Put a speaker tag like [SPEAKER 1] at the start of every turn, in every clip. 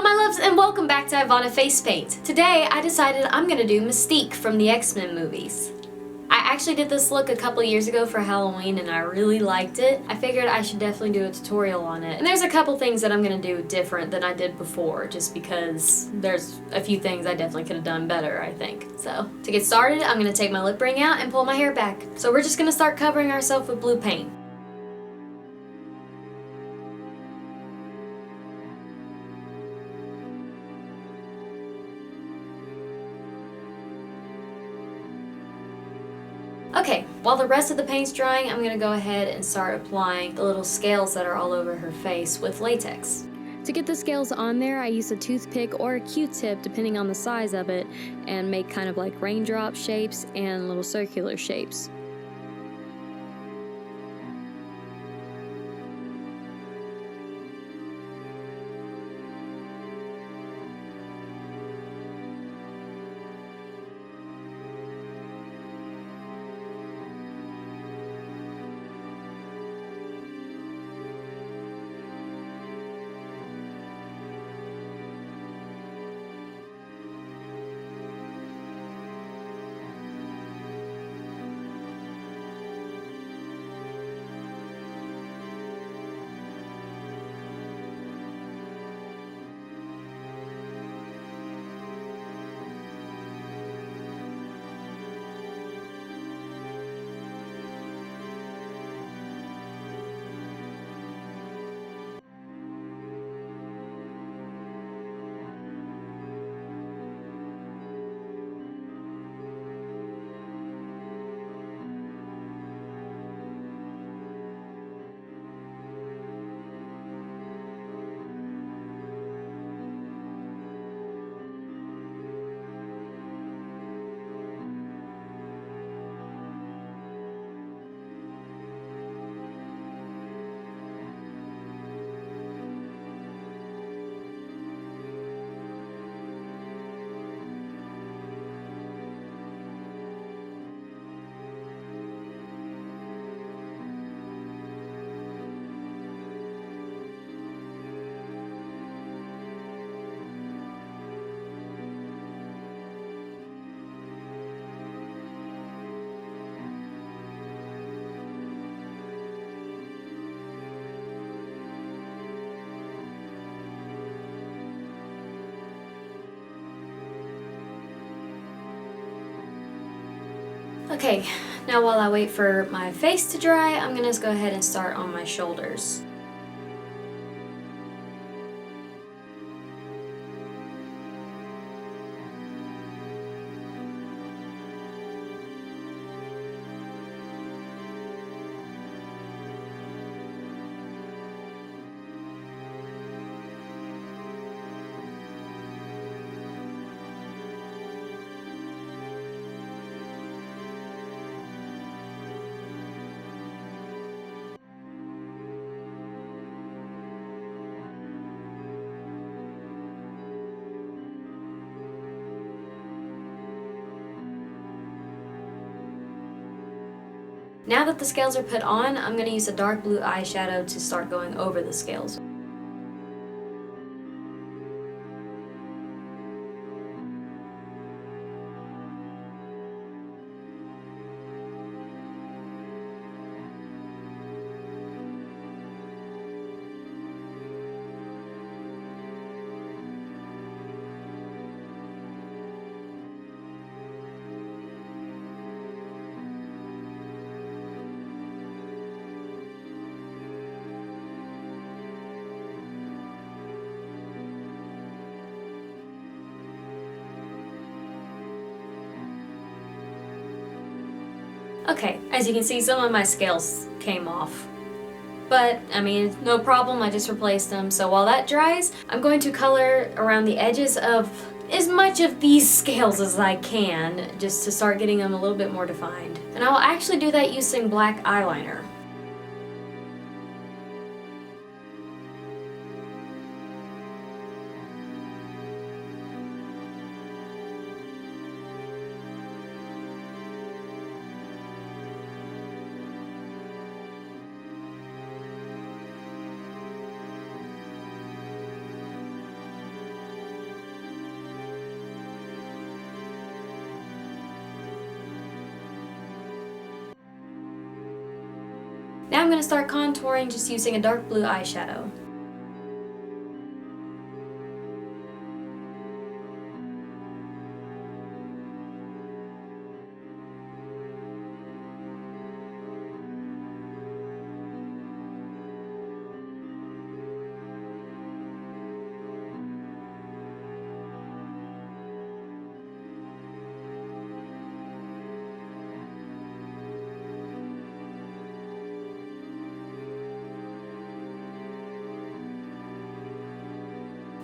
[SPEAKER 1] Hello my loves and welcome back to Ivanafacepaint. Today I decided I'm gonna do Mystique from the X-Men movies. I actually did this look a couple years ago for Halloween and I really liked it. I figured I should definitely do a tutorial on it. And there's a couple things that I'm gonna do different than I did before just because there's a few things I definitely could have done better, I think. So to get started, I'm gonna take my lip ring out and pull my hair back. So we're just gonna start covering ourselves with blue paint. Okay, while the rest of the paint's drying, I'm going to go ahead and start applying the little scales that are all over her face with latex. To get the scales on there, I use a toothpick or a Q-tip depending on the size of it and make kind of like raindrop shapes and little circular shapes. Okay, now while I wait for my face to dry, I'm gonna go ahead and start on my shoulders. Now that the scales are put on, I'm going to use a dark blue eyeshadow to start going over the scales. Okay, as you can see, some of my scales came off. But, I mean, no problem, I just replaced them. So while that dries, I'm going to color around the edges of as much of these scales as I can, just to start getting them a little bit more defined. And I will actually do that using black eyeliner. Now I'm going to start contouring just using a dark blue eyeshadow.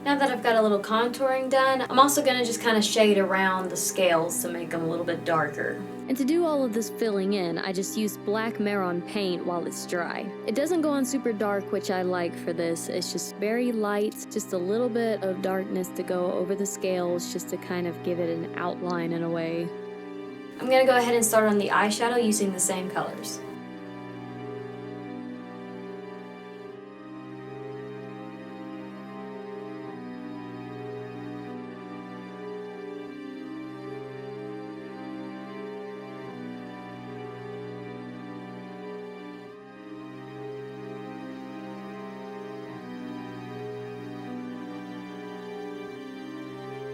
[SPEAKER 1] Now that I've got a little contouring done, I'm also going to just kind of shade around the scales to make them a little bit darker. And to do all of this filling in, I just used black Mehron Paint while it's dry. It doesn't go on super dark, which I like for this. It's just very light, just a little bit of darkness to go over the scales just to kind of give it an outline in a way. I'm going to go ahead and start on the eyeshadow using the same colors.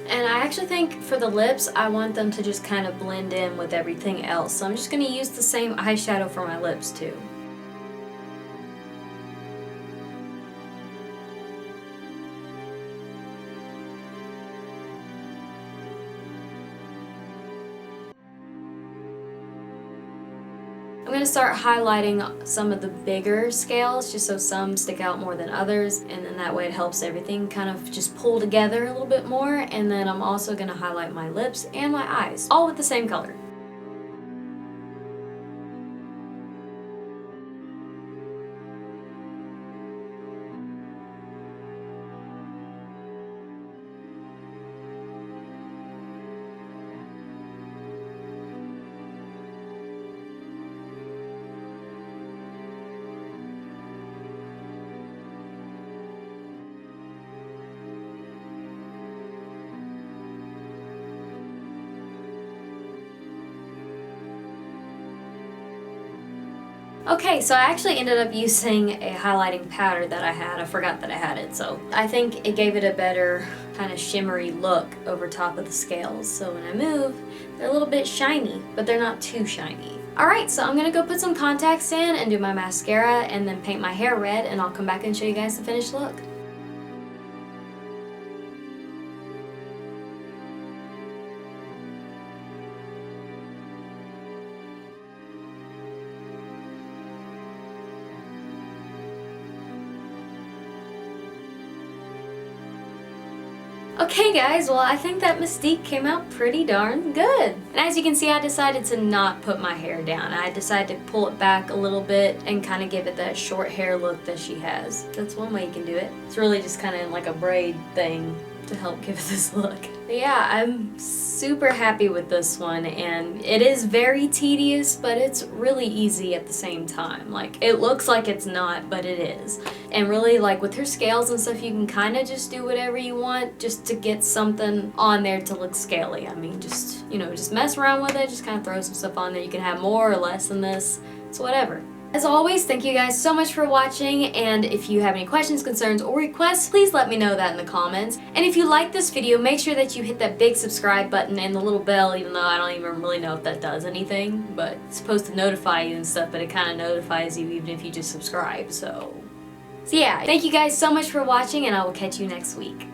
[SPEAKER 1] And I actually think for the lips, I want them to just kind of blend in with everything else. So I'm just going to use the same eyeshadow for my lips too. I'm going to start highlighting some of the bigger scales just so some stick out more than others, and then that way it helps everything kind of just pull together a little bit more. And then I'm also going to highlight my lips and my eyes, all with the same color. Okay, so I actually ended up using a highlighting powder that I had. I forgot that I had it, so I think it gave it a better kind of shimmery look over top of the scales. So when I move, they're a little bit shiny, but they're not too shiny. Alright, so I'm gonna go put some contacts in and do my mascara and then paint my hair red, and I'll come back and show you guys the finished look. Okay guys, well I think that Mystique came out pretty darn good. And as you can see, I decided to not put my hair down. I decided to pull it back a little bit and kind of give it that short hair look that she has. That's one way you can do it. It's really just kind of like a braid thing to help give it this look. But yeah, I'm super happy with this one, and it is very tedious, but it's really easy at the same time. Like, it looks like it's not, but it is. And really, like with her scales and stuff, you can kind of just do whatever you want just to get something on there to look scaly. I mean, just, you know, just mess around with it, just kind of throw some stuff on there. You can have more or less than this. It's whatever. As always, thank you guys so much for watching, and if you have any questions, concerns, or requests, please let me know that in the comments. And if you like this video, make sure that you hit that big subscribe button and the little bell, even though I don't even really know if that does anything, but it's supposed to notify you and stuff, but it kind of notifies you even if you just subscribe, so yeah, thank you guys so much for watching, and I will catch you next week.